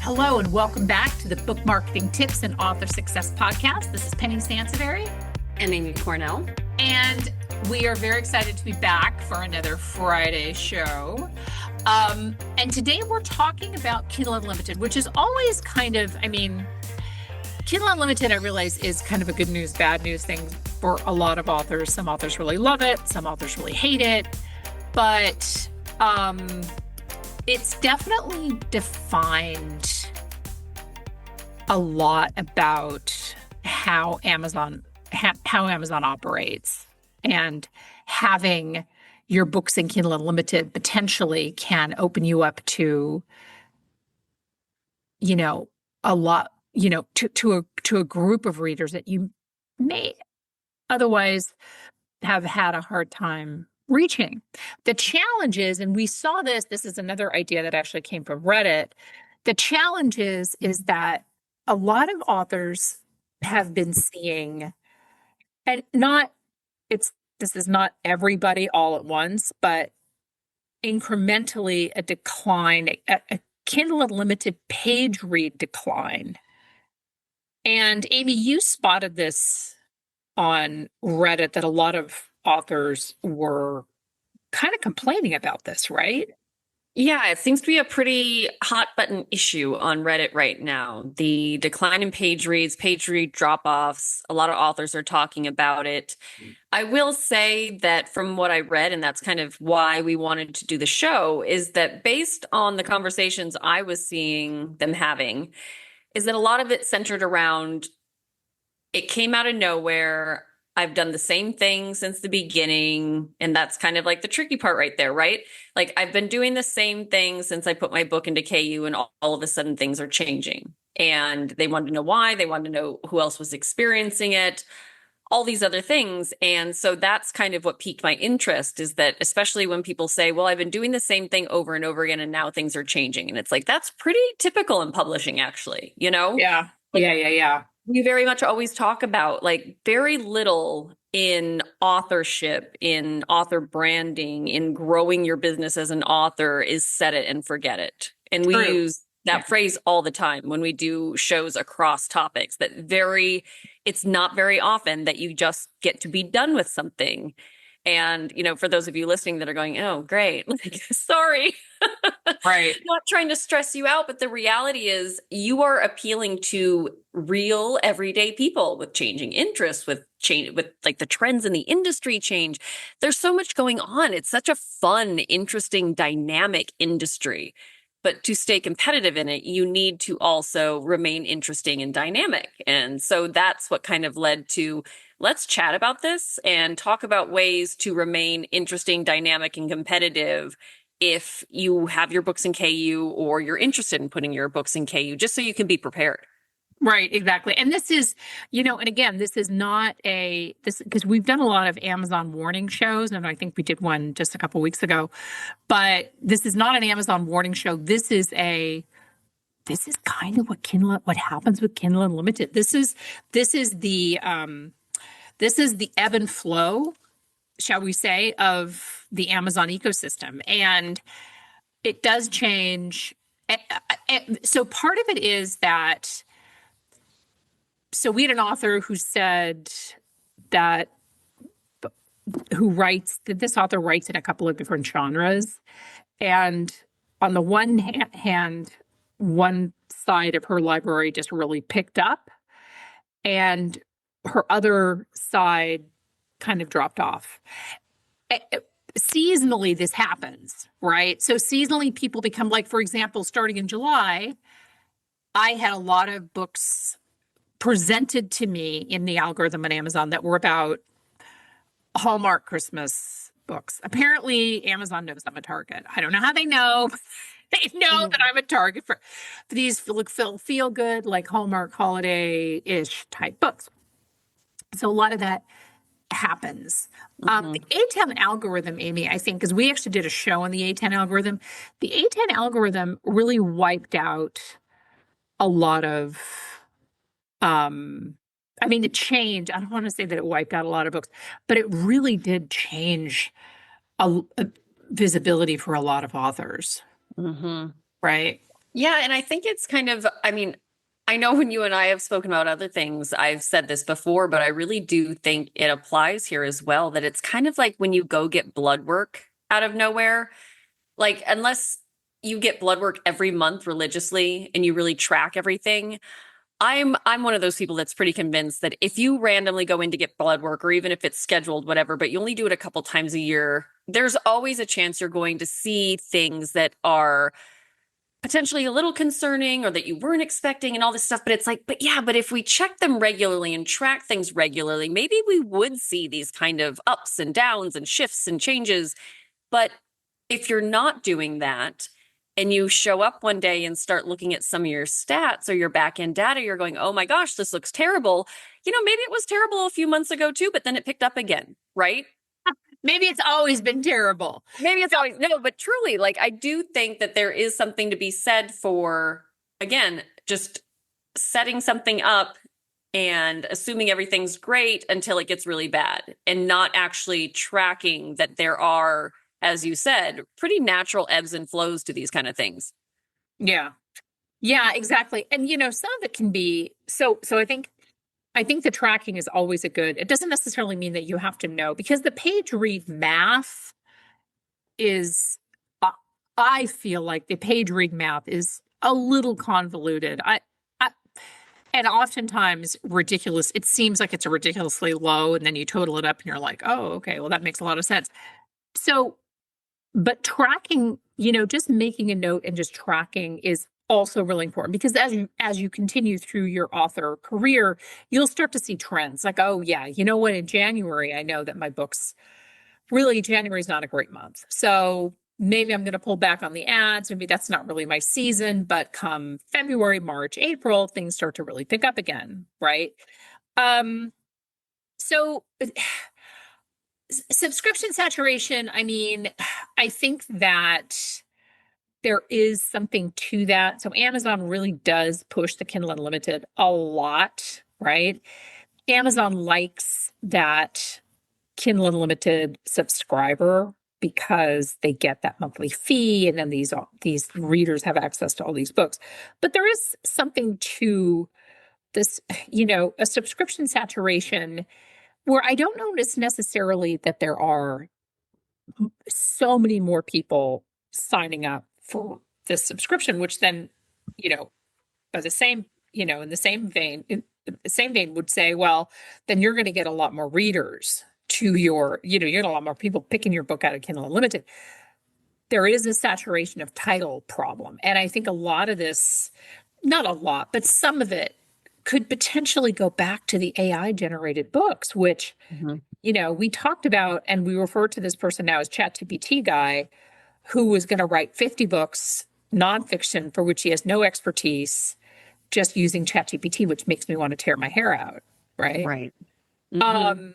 Hello, and welcome back to the Book Marketing Tips and Author Success Podcast. This is Penny Sansevieri. And Amy Cornell. And we are very excited to be back for another Friday show. And today we're talking about Kindle Unlimited, which is always Kindle Unlimited, I realize, is kind of a good news, bad news thing for a lot of authors. Some authors really love it. Some authors really hate it. But it's definitely defined a lot about how Amazon operates, and having your books in Kindle Unlimited potentially can open you up to, a lot, to a group of readers that you may otherwise have had a hard time reaching. The challenge is, and we saw this is another idea that actually came from Reddit. The challenge is that a lot of authors have been seeing, and this is not everybody all at once, but incrementally a decline, a Kindle Unlimited page read decline. And Amy, you spotted this on Reddit, that a lot of authors were kind of complaining about this, right? Yeah, it seems to be a pretty hot button issue on Reddit right now. The decline in page read drop-offs. A lot of authors are talking about it. I will say that from what I read, and that's kind of why we wanted to do the show, is that based on the conversations I was seeing them having, is that a lot of it centered around, it came out of nowhere. I've done the same thing since the beginning. And that's kind of like the tricky part right there, right? Like, I've been doing the same thing since I put my book into KU, and all of a sudden things are changing. And they wanted to know why. They wanted to know who else was experiencing it, all these other things. And so that's kind of what piqued my interest, is that especially when people say, well, I've been doing the same thing over and over again, and now things are changing. And it's like, that's pretty typical in publishing, actually, Yeah. Yeah. We very much always talk about, like, very little in authorship, in author branding, in growing your business as an author is set it and forget it. And we use that phrase all the time when we do shows across topics, that it's not very often that you just get to be done with something. And, for those of you listening that are going, oh, great, like, sorry. Right. Not trying to stress you out, but the reality is you are appealing to real everyday people with changing interests, with like the trends in the industry change. There's so much going on. It's such a fun, interesting, dynamic industry. But to stay competitive in it, you need to also remain interesting and dynamic. And so that's what kind of led to, let's chat about this and talk about ways to remain interesting, dynamic, and competitive if you have your books in KU, or you're interested in putting your books in KU, just so you can be prepared. Right, exactly. And this is, and again, this is not because we've done a lot of Amazon warning shows, and I think we did one just a couple weeks ago, but this is not an Amazon warning show. This is kind of what happens with Kindle Unlimited. This is the ebb and flow, shall we say, of the Amazon ecosystem. And it does change. So part of it is that, so we had an author who said that, this author writes in a couple of different genres. And on the one hand, one side of her library just really picked up, and her other side kind of dropped off. Seasonally, this happens, right? So seasonally, people become, like, for example, starting in July, I had a lot of books presented to me in the algorithm on Amazon that were about Hallmark Christmas books. Apparently, Amazon knows I'm a target. I don't know how they know. They know that I'm a target for these feel good, like Hallmark holiday-ish type books. So a lot of that happens. The A10 algorithm, Amy, I think, because we actually did a show on the A10 algorithm. The A10 algorithm really wiped out a lot of, it changed. I don't want to say that it wiped out a lot of books, but it really did change a visibility for a lot of authors. Mm-hmm. Right. Yeah, and I think it's kind of, I mean, I know when you and I have spoken about other things, I've said this before, but I really do think it applies here as well, that it's kind of like when you go get blood work out of nowhere. Like, unless you get blood work every month religiously and you really track everything, I'm one of those people that's pretty convinced that if you randomly go in to get blood work, or even if it's scheduled, whatever, but you only do it a couple times a year, there's always a chance you're going to see things that are potentially a little concerning or that you weren't expecting and all this stuff. But it's like, but yeah, but if we check them regularly and track things regularly, maybe we would see these kind of ups and downs and shifts and changes. But if you're not doing that and you show up one day and start looking at some of your stats or your back end data, you're going, oh my gosh, this looks terrible. Maybe it was terrible a few months ago too, but then it picked up again, right? Maybe it's always been terrible. Maybe it's always no, but truly, like I do think that there is something to be said for, again, just setting something up and assuming everything's great until it gets really bad and not actually tracking that there are, as you said, pretty natural ebbs and flows to these kind of things. Yeah. Yeah, exactly. And some of it can be so I think the tracking is always a good. It doesn't necessarily mean that you have to know because the page read math is uh, I feel like the page read math is a little convoluted. I and oftentimes ridiculous. It seems like it's a ridiculously low and then you total it up and you're like, "Oh, okay, well that makes a lot of sense." So, but tracking, just making a note and just tracking is also really important because as you continue through your author career, you'll start to see trends like, oh yeah, you know what, in January, I know that my books really January is not a great month. So maybe I'm going to pull back on the ads. Maybe that's not really my season, but come February, March, April, things start to really pick up again, right? Um, so subscription saturation, I mean, I think that there is something to that. So Amazon really does push the Kindle Unlimited a lot, right? Amazon likes that Kindle Unlimited subscriber because they get that monthly fee and then these readers have access to all these books. But there is something to this, a subscription saturation where I don't notice necessarily that there are so many more people signing up for this subscription, which then, you know, by the same, in the same vein, would say, well, then you're going to get a lot more readers to your, you're going to a lot more people picking your book out of Kindle Unlimited. There is a saturation of title problem. And I think a lot of this, not a lot, but some of it could potentially go back to the AI generated books, which, Mhm. we talked about, and we refer to this person now as ChatGPT guy, who was going to write 50 books, nonfiction, for which he has no expertise, just using ChatGPT, which makes me want to tear my hair out, right? Right. Hmm. Um,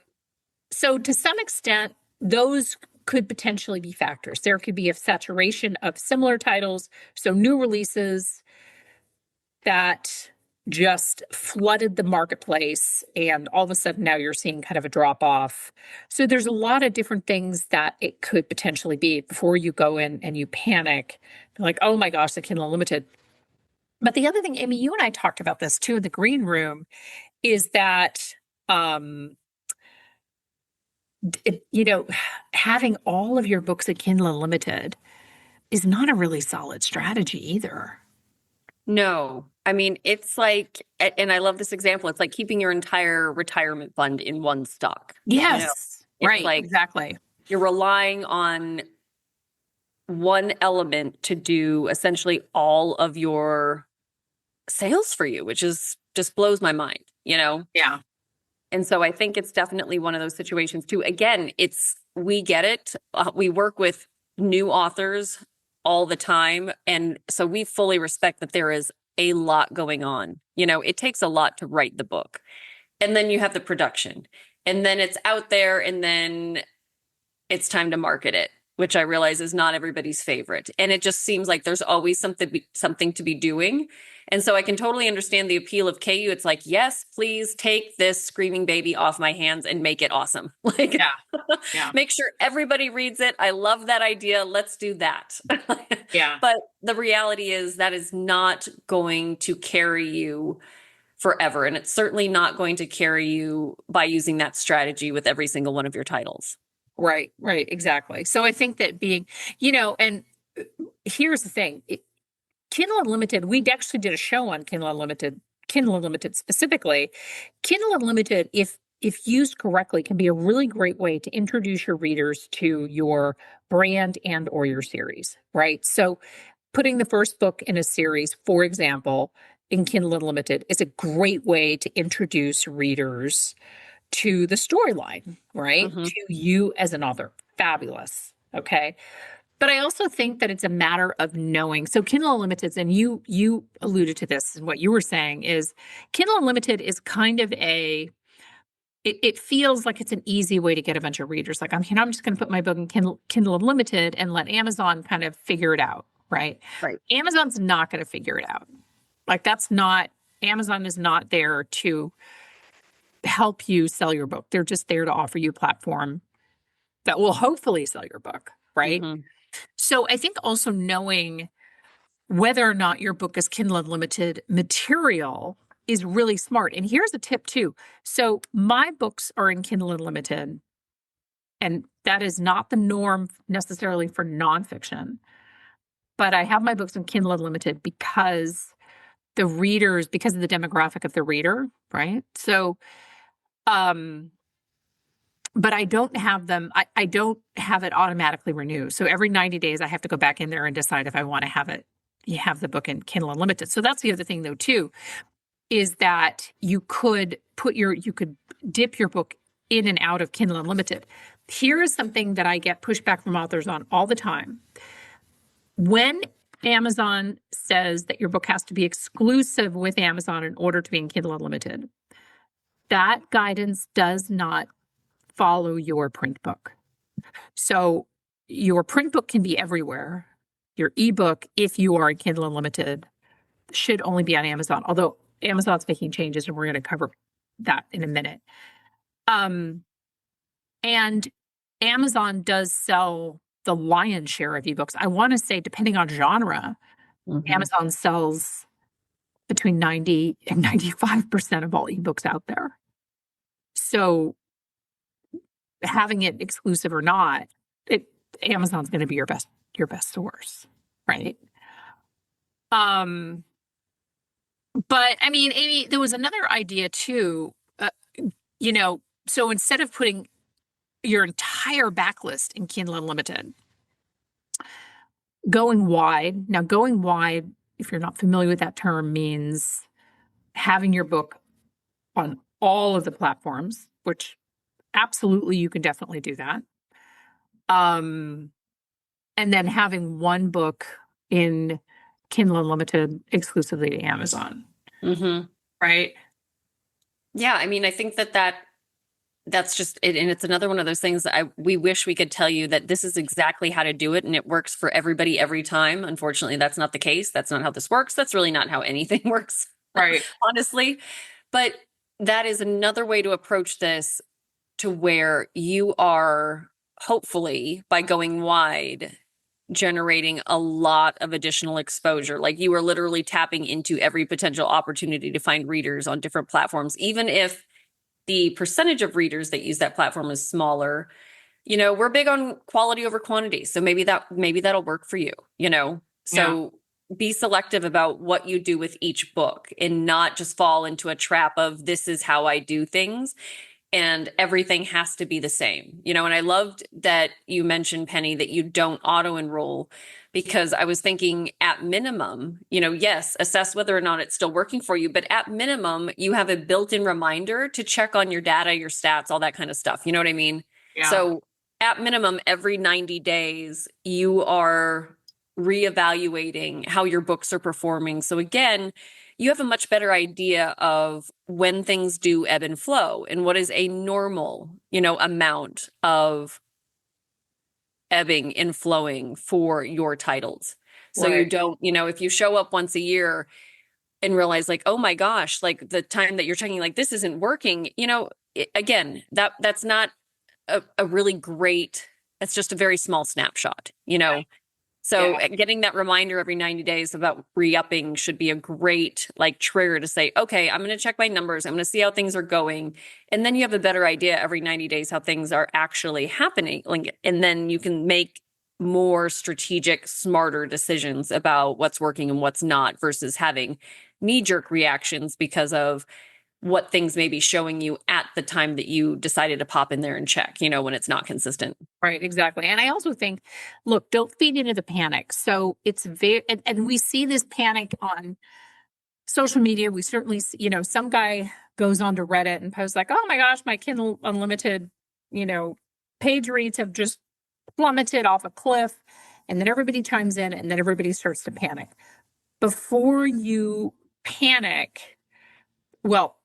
so to some extent, those could potentially be factors. There could be a saturation of similar titles, so new releases that just flooded the marketplace, and all of a sudden now you're seeing kind of a drop off. So there's a lot of different things that it could potentially be before you go in and you panic, like, oh my gosh, the Kindle Unlimited. But the other thing, Amy, you and I talked about this too in the green room, is that um it, having all of your books at Kindle Unlimited is not a really solid strategy either. No, I mean, it's like, and I love this example. It's like keeping your entire retirement fund in one stock. Yes, It's right, like exactly. you're relying on one element to do essentially all of your sales for you, which is just blows my mind. Yeah. And so I think it's definitely one of those situations too. Again, we get it. We work with new authors all the time. And so we fully respect that there is a lot going on. It takes a lot to write the book. And then you have the production. And then it's out there and then it's time to market it. which I realize is not everybody's favorite. And it just seems like there's always something to be doing. And so I can totally understand the appeal of KU. It's like, yes, please take this screaming baby off my hands and make it awesome. Like, Yeah. Yeah. make sure everybody reads it. I love that idea. Let's do that. Yeah. But the reality is that is not going to carry you forever. And it's certainly not going to carry you by using that strategy with every single one of your titles. Right. Right. Exactly. So I think that being, and here's the thing. Kindle Unlimited, we actually did a show on Kindle Unlimited specifically. Kindle Unlimited, if used correctly, can be a really great way to introduce your readers to your brand and or your series, right? So putting the first book in a series, for example, in Kindle Unlimited is a great way to introduce readers to the storyline, right? Mm-hmm. To you as an author. Fabulous. Okay. But I also think that it's a matter of knowing. So Kindle Unlimited, and you alluded to this, and what you were saying is Kindle Unlimited is kind of it feels like it's an easy way to get a bunch of readers. Like, I'm just going to put my book in Kindle Unlimited and let Amazon kind of figure it out, right? Right. Amazon's not going to figure it out. Like, Amazon is not there to help you sell your book. They're just there to offer you a platform that will hopefully sell your book, right? Mm-hmm. So I think also knowing whether or not your book is Kindle Unlimited material is really smart. And here's a tip too. So my books are in Kindle Unlimited, and that is not the norm necessarily for nonfiction. But I have my books in Kindle Unlimited because because of the demographic of the reader, right? So, but I don't have them, I don't have it automatically renew. So every 90 days, I have to go back in there and decide if I want to have the book in Kindle Unlimited. So that's the other thing though, too, is that you could dip your book in and out of Kindle Unlimited. Here is something that I get pushback from authors on all the time. When Amazon says that your book has to be exclusive with Amazon in order to be in Kindle Unlimited, that guidance does not follow your print book. So your print book can be everywhere. Your ebook, if you are in Kindle Unlimited, should only be on Amazon, although Amazon's making changes, and we're going to cover that in a minute. And Amazon does sell the lion's share of ebooks. I want to say, depending on genre, Mm-hmm. Amazon sells between 90 and 95% of all ebooks out there. So having it exclusive or not, Amazon's going to be your best source, right? But I mean, Amy, there was another idea too. So instead of putting your entire backlist in Kindle Unlimited, going wide. Now, going wide, if you're not familiar with that term, means having your book on all of the platforms, which absolutely you can definitely do that. And then having one book in Kindle Unlimited exclusively to Amazon. Mm-hmm. Right? Yeah, I mean, I think that's just it, and it's another one of those things that we wish we could tell you that this is exactly how to do it and it works for everybody every time. Unfortunately, that's not the case. That's not how this works. That's really not how anything works, Right. honestly. But that is another way to approach this, to where you are, hopefully, by going wide, generating a lot of additional exposure. Like, you are literally tapping into every potential opportunity to find readers on different platforms, even if the percentage of readers that use that platform is smaller. We're big on quality over quantity. So maybe that'll work for you, So be selective about what you do with each book and not just fall into a trap of this is how I do things and everything has to be the same. And I loved that you mentioned, Penny, that you don't auto enroll, because I was thinking at minimum, yes, assess whether or not it's still working for you, but at minimum, you have a built-in reminder to check on your data, your stats, all that kind of stuff. You know what I mean? Yeah. So at minimum, every 90 days, you are reevaluating how your books are performing. So again, you have a much better idea of when things do ebb and flow and what is a normal, amount of ebbing and flowing for your titles. So you Right. don't, if you show up once a year and realize like, oh my gosh, like the time that you're checking, like this isn't working, again, that's not a really great, it's just a very small snapshot, So Yeah. getting that reminder every 90 days about re-upping should be a great like trigger to say, okay, I'm going to check my numbers. I'm going to see how things are going. And then you have a better idea every 90 days how things are actually happening. Like, and then you can make more strategic, smarter decisions about what's working and what's not versus having knee-jerk reactions because of what things may be showing you at the time that you decided to pop in there and check, when it's not consistent. Right, exactly. And I also think, look, don't feed into the panic. So it's very, and we see this panic on social media. We certainly, some guy goes onto Reddit and posts like, oh my gosh, my Kindle Unlimited, you know, page reads have just plummeted off a cliff. And then everybody chimes in and then everybody starts to panic. Before you panic, well,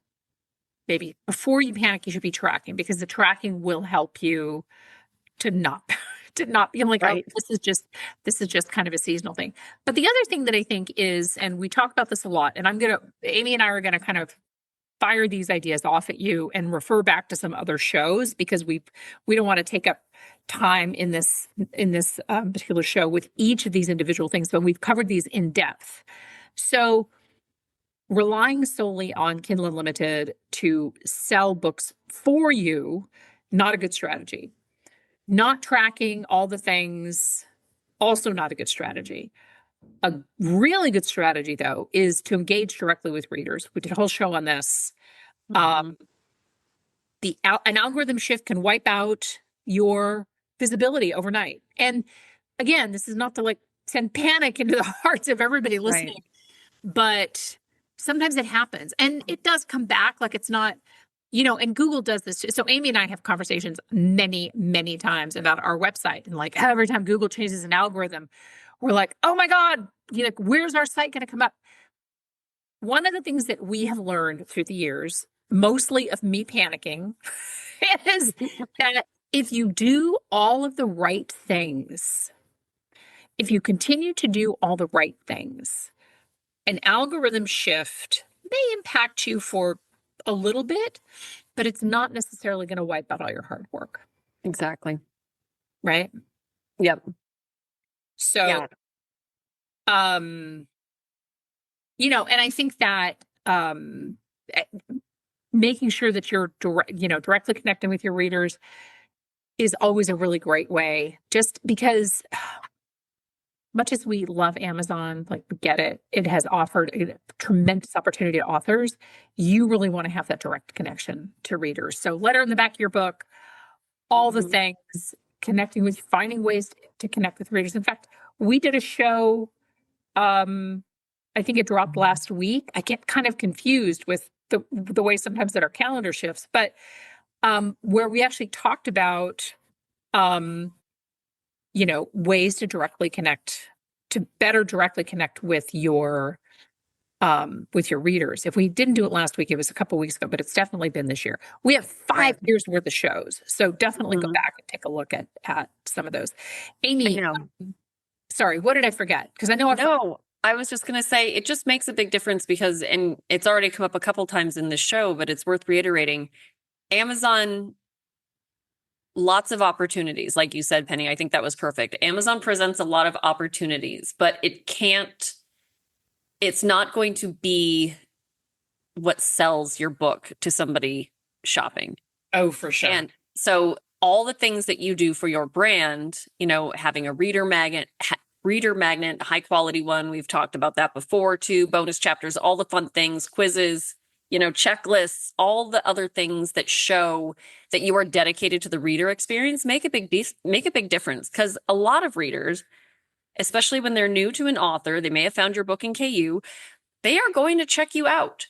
maybe before you panic, you should be tracking because the tracking will help you to not to not be like, oh, Right. this is just kind of a seasonal thing. But the other thing that I think is, and we talk about this a lot, and Amy and I are gonna kind of fire these ideas off at you and refer back to some other shows because we don't want to take up time in this particular show with each of these individual things, but we've covered these in depth. So relying solely on Kindle Unlimited to sell books for you, not a good strategy. Not tracking all the things, also not a good strategy. A really good strategy, though, is to engage directly with readers. We did a whole show on this. Mhm. Um, an algorithm shift can wipe out your visibility overnight. And again, this is not to like send panic into the hearts of everybody Right. listening, but sometimes it happens and it does come back. Like it's not, and Google does this too. So Amy and I have conversations many, many times about our website. And like every time Google changes an algorithm, we're like, oh my God, like, where's our site going to come up? One of the things that we have learned through the years, mostly of me panicking, is that if you do all of the right things, if you continue to do all the right things, an algorithm shift may impact you for a little bit, but it's not necessarily going to wipe out all your hard work, Exactly. right? Yep. So, Yeah. um, and I think that eh, making sure that you're directly connecting with your readers is always a really great way. Just because, much as we love Amazon, like we get it, it has offered a tremendous opportunity to authors. You really want to have that direct connection to readers. So, letter in the back of your book, all the Mhm. things, connecting with, finding ways to connect with readers. In fact, we did a show. I think it dropped last week. I get kind of confused with the way sometimes that our calendar shifts, but where we actually talked about um, ways to directly connect, to better directly connect with your readers. If we didn't do it last week, it was a couple weeks ago, but it's definitely been this year. We have Right. 5 years worth of shows, so definitely go Mhm. back and take a look at some of those. I Amy, know. sorry, what did I forget? Because I know I forgot. No, I was just going to say it just makes a big difference because, and it's already come up a couple times in this show, but it's worth reiterating. Amazon, lots of opportunities. Like you said, Penny, I think that was perfect. Amazon presents a lot of opportunities, but it's not going to be what sells your book to somebody shopping. Oh, for sure. And so all the things that you do for your brand, having a reader magnet, high quality one, we've talked about that before too, bonus chapters, all the fun things, quizzes, checklists, all the other things that show that you are dedicated to the reader experience make a big difference because a lot of readers, especially when they're new to an author, they may have found your book in KU, they are going to check you out.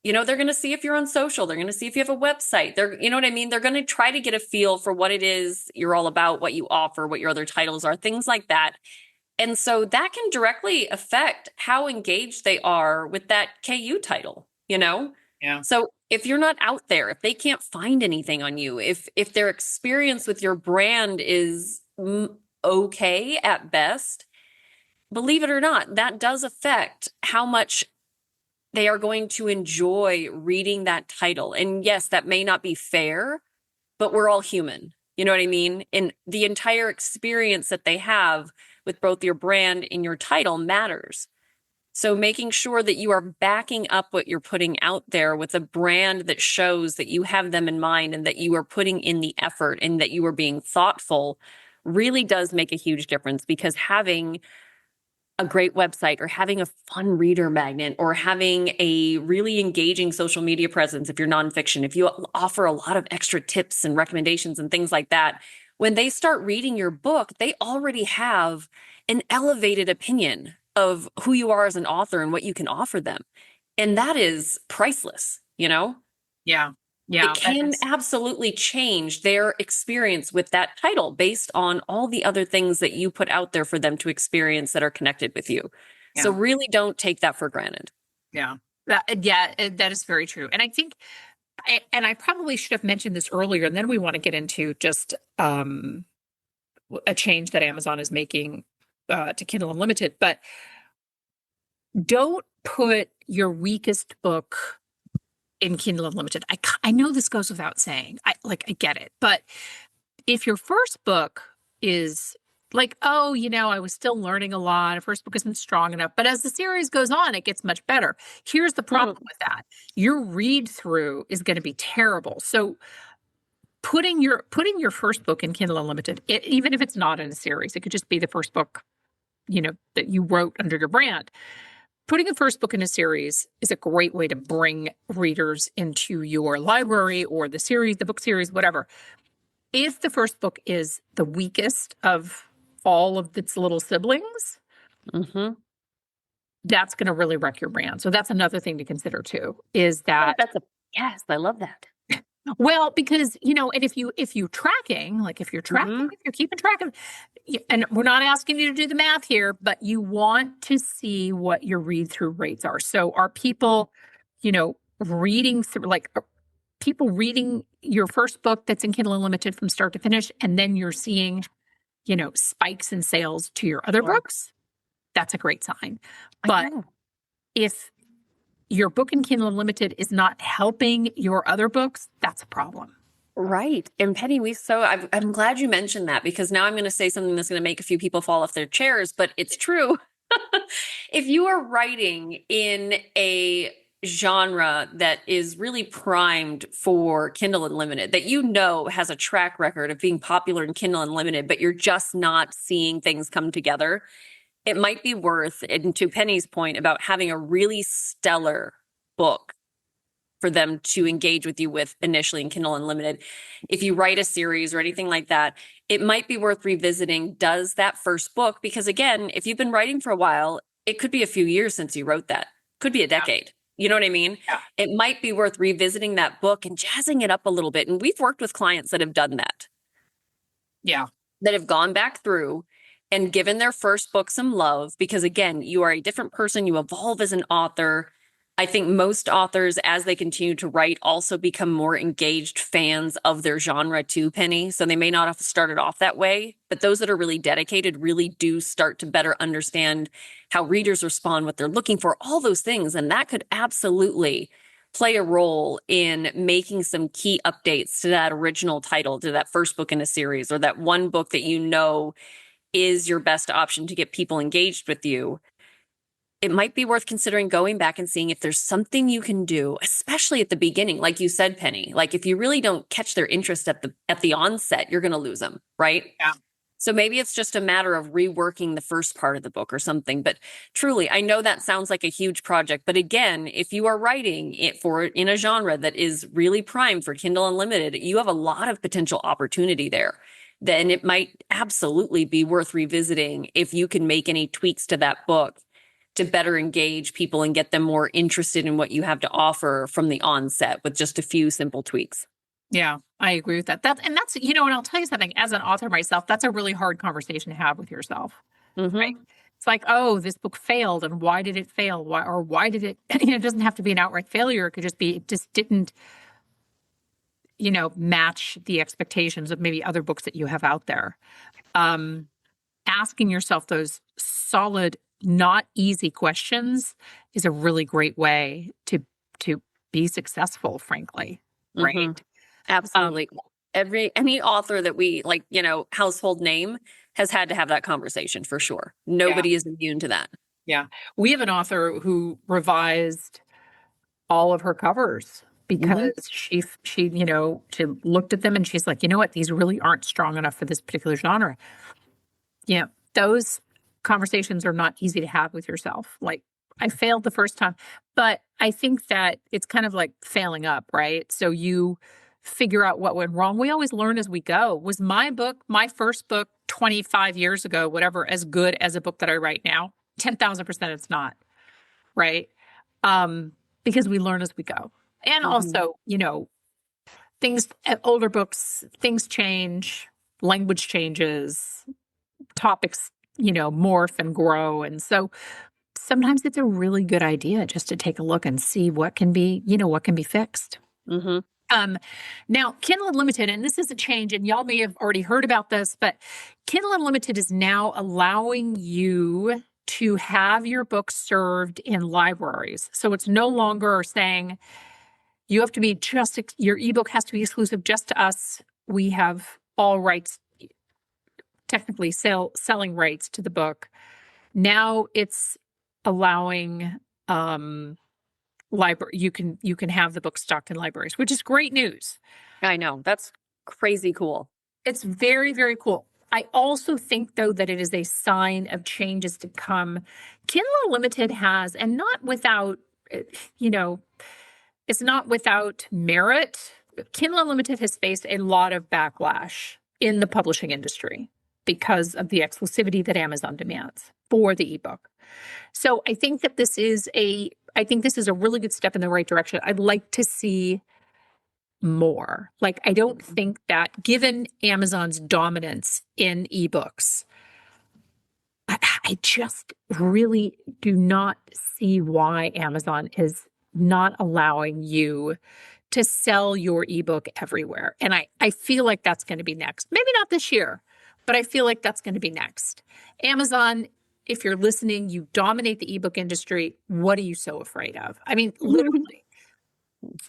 They're going to see if you're on social. They're going to see if you have a website. You know what I mean? They're going to try to get a feel for what it is you're all about, what you offer, what your other titles are, things like that. And so that can directly affect how engaged they are with that KU title. Yeah. So if you're not out there, if they can't find anything on you, if their experience with your brand is okay at best, believe it or not, that does affect how much they are going to enjoy reading that title. And yes, that may not be fair, but we're all human. You know what I mean? And the entire experience that they have with both your brand and your title matters. So making sure that you are backing up what you're putting out there with a brand that shows that you have them in mind and that you are putting in the effort and that you are being thoughtful really does make a huge difference, because having a great website or having a fun reader magnet or having a really engaging social media presence, if you're nonfiction, if you offer a lot of extra tips and recommendations and things like that, when they start reading your book, they already have an elevated opinion of who you are as an author and what you can offer them. And that is priceless, you know? Yeah. It Yeah. That can is, absolutely change their experience with that title based on all the other things that you put out there for them to experience that are connected with you. So yeah. really don't take that for granted. Yeah. That is very true. And I think, and I probably should have mentioned this earlier, and then we want to get into just a change that Amazon is making to Kindle Unlimited. But don't put your weakest book in Kindle Unlimited. I know this goes without saying. I get it. But if your first book is like, oh, I was still learning a lot. The first book isn't strong enough. But as the series goes on, it gets much better. Here's the problem with that. Your read through is going to be terrible. So putting your first book in Kindle Unlimited, even if it's not in a series, it could just be the first book, that you wrote under your brand. Putting a first book in a series is a great way to bring readers into your library or the series, the book series, whatever. If the first book is the weakest of all of its little siblings, Mm-hmm. that's going to really wreck your brand. So that's another thing to consider too, is that, That's a yes, I love that. well, because, and if you're tracking, like if you're tracking, Mm-hmm. if you're keeping track of, and we're not asking you to do the math here, but you want to see what your read through rates are. So are people, reading through, like, people reading your first book that's in Kindle Unlimited from start to finish, and then you're seeing, spikes in sales to your other Sure. books? That's a great sign. I But know. if your book in Kindle Unlimited is not helping your other books, that's a problem. Right. And Penny, I'm glad you mentioned that, because now I'm going to say something that's going to make a few people fall off their chairs, but it's true. If you are writing in a genre that is really primed for Kindle Unlimited, that has a track record of being popular in Kindle Unlimited, but you're just not seeing things come together, it might be worth, and to Penny's point about having a really stellar book for them to engage with you with initially in Kindle Unlimited. If you write a series or anything like that, it might be worth revisiting. Does that first book, because again, if you've been writing for a while, it could be a few years since you wrote that, could be a decade. You know what I mean? Yeah. It might be worth revisiting that book and jazzing it up a little bit. And we've worked with clients that have done that, Yeah. that have gone back through and given their first book some love, because again, you are a different person, you evolve as an author. I think most authors, as they continue to write, also become more engaged fans of their genre too, Penny. So they may not have started off that way, but those that are really dedicated really do start to better understand how readers respond, what they're looking for, all those things. And that could absolutely play a role in making some key updates to that original title, to that first book in a series, or that one book that is your best option to get people engaged with you. It might be worth considering going back and seeing if there's something you can do, especially at the beginning. Like you said, Penny, like if you really don't catch their interest at the onset, you're going to lose them, right? Yeah. So maybe it's just a matter of reworking the first part of the book or something. But truly, I know that sounds like a huge project. But again, if you are writing it in a genre that is really primed for Kindle Unlimited, you have a lot of potential opportunity there. Then it might absolutely be worth revisiting if you can make any tweaks to that book to better engage people and get them more interested in what you have to offer from the onset with just a few simple tweaks. Yeah, I agree with that. And and I'll tell you something, as an author myself, that's a really hard conversation to have with yourself, right? Mm-hmm. It's like, oh, this book failed, and why did it fail? Why did it, it doesn't have to be an outright failure. It could just be, it just didn't, match the expectations of maybe other books that you have out there. Um, asking yourself those solid, not easy questions is a really great way to be successful, frankly. Hmm. Right. Absolutely. Any author that we like, household name has had to have that conversation for sure. Yeah. Nobody is immune to that. Yeah. We have an author who revised all of her covers Hmm. because she looked at them and she's like, you know what, these really aren't strong enough for this particular genre. Those conversations are not easy to have with yourself. Like, I failed the first time, but I think that it's kind of like failing up, right? So you figure out what went wrong. We always learn as we go. Was my first book 25 years ago, whatever, as good as a book that I write now? 10,000% it's not, right? Because we learn as we go. And Hmm. also, things, older books, things change, language changes, topics, morph and grow. And so sometimes it's a really good idea just to take a look and see what can be, what can be fixed. Hmm. Um, Now, Kindle Unlimited, and this is a change, and y'all may have already heard about this, but Kindle Unlimited is now allowing you to have your books served in libraries. So it's no longer saying you have to be your ebook has to be exclusive just to us. We have all rights, technically selling rights to the book. Now it's allowing library you can have the book stocked in libraries, which is great news. I know. That's crazy cool. It's very, very cool. I also think, though, that it is a sign of changes to come. Kindle Unlimited has, and not without, you know, it's not without merit. Kindle Unlimited has faced a lot of backlash in the publishing industry because of the exclusivity that Amazon demands for the ebook. So I think that this is a really good step in the right direction. I'd like to see more. Like, I don't think that, given Amazon's dominance in ebooks, I just really do not see why Amazon is not allowing you to sell your ebook everywhere. And I feel like that's going to be next. Maybe not this year, but I feel like that's going to be next. Amazon, if you're listening, you dominate the ebook industry. What are you so afraid of? I mean, literally.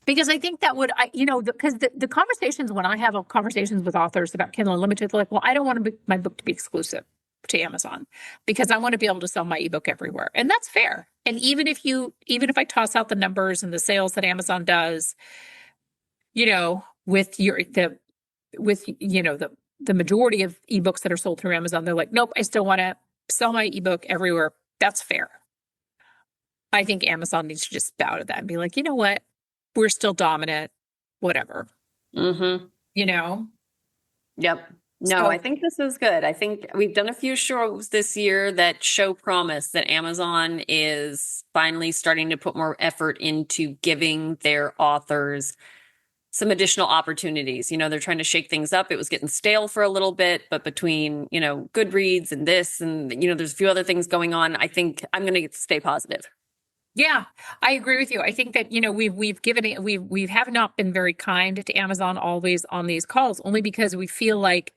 Because I think that would, because the conversations, when I have conversations with authors about Kindle Unlimited, they're like, well, I don't want my book to be exclusive to Amazon because I want to be able to sell my ebook everywhere. And that's fair. And even if I toss out the numbers and the sales that Amazon does, with the majority of ebooks that are sold through Amazon, they're like, nope, I still want to sell my ebook everywhere. That's fair. I think Amazon needs to just bow to that and be like, you know what? We're still dominant, whatever, Mm-hmm. you know? Yep. No, So, I think this is good. I think we've done a few shows this year that show promise that Amazon is finally starting to put more effort into giving their authors some additional opportunities. They're trying to shake things up. It was getting stale for a little bit, but between, Goodreads and this and, there's a few other things going on. I think I'm going to stay positive. yeah, I agree with you. I think that, we have not been very kind to Amazon always on these calls, only because we feel like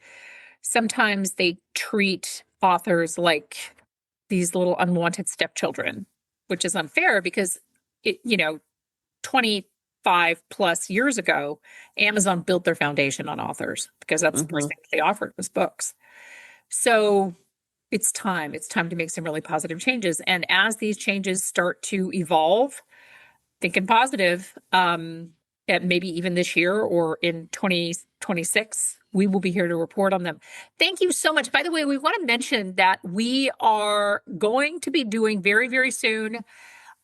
sometimes they treat authors like these little unwanted stepchildren, which is unfair because 25 plus years ago, Amazon built their foundation on authors because that's the first thing they offered was books. So it's time to make some really positive changes. And as these changes start to evolve, thinking positive, maybe even this year or in 2026, we will be here to report on them. Thank you so much. By the way, we want to mention that we are going to be doing very, very soon.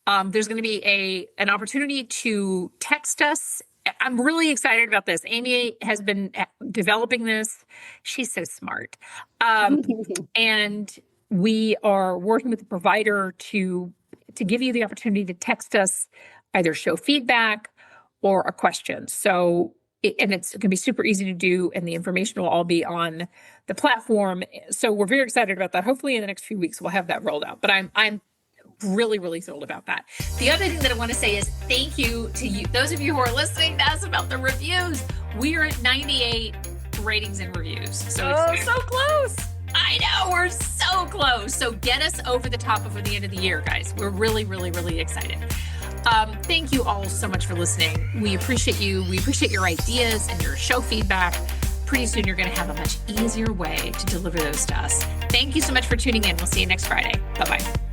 There's going to be an opportunity to text us. I'm really excited about this. Amy has been developing this. She's so smart. And we are working with the provider to give you the opportunity to text us, either show feedback or a question. So, and it's going to be super easy to do, and the information will all be on the platform. So we're very excited about that. Hopefully in the next few weeks, we'll have that rolled out. But I'm really, really thrilled about that. The other thing that I want to say is thank you to you, those of you who are listening to us about the reviews. We are at 98 ratings and reviews. So so close. I I know, we're so close. So get us over the top before the end of the year, guys. We're really, really, really excited. Thank you all so much for listening. We appreciate you. We appreciate your ideas and your show feedback. Pretty soon, you're going to have a much easier way to deliver those to us. Thank you so much for tuning in. We'll see you next Friday. Bye-bye.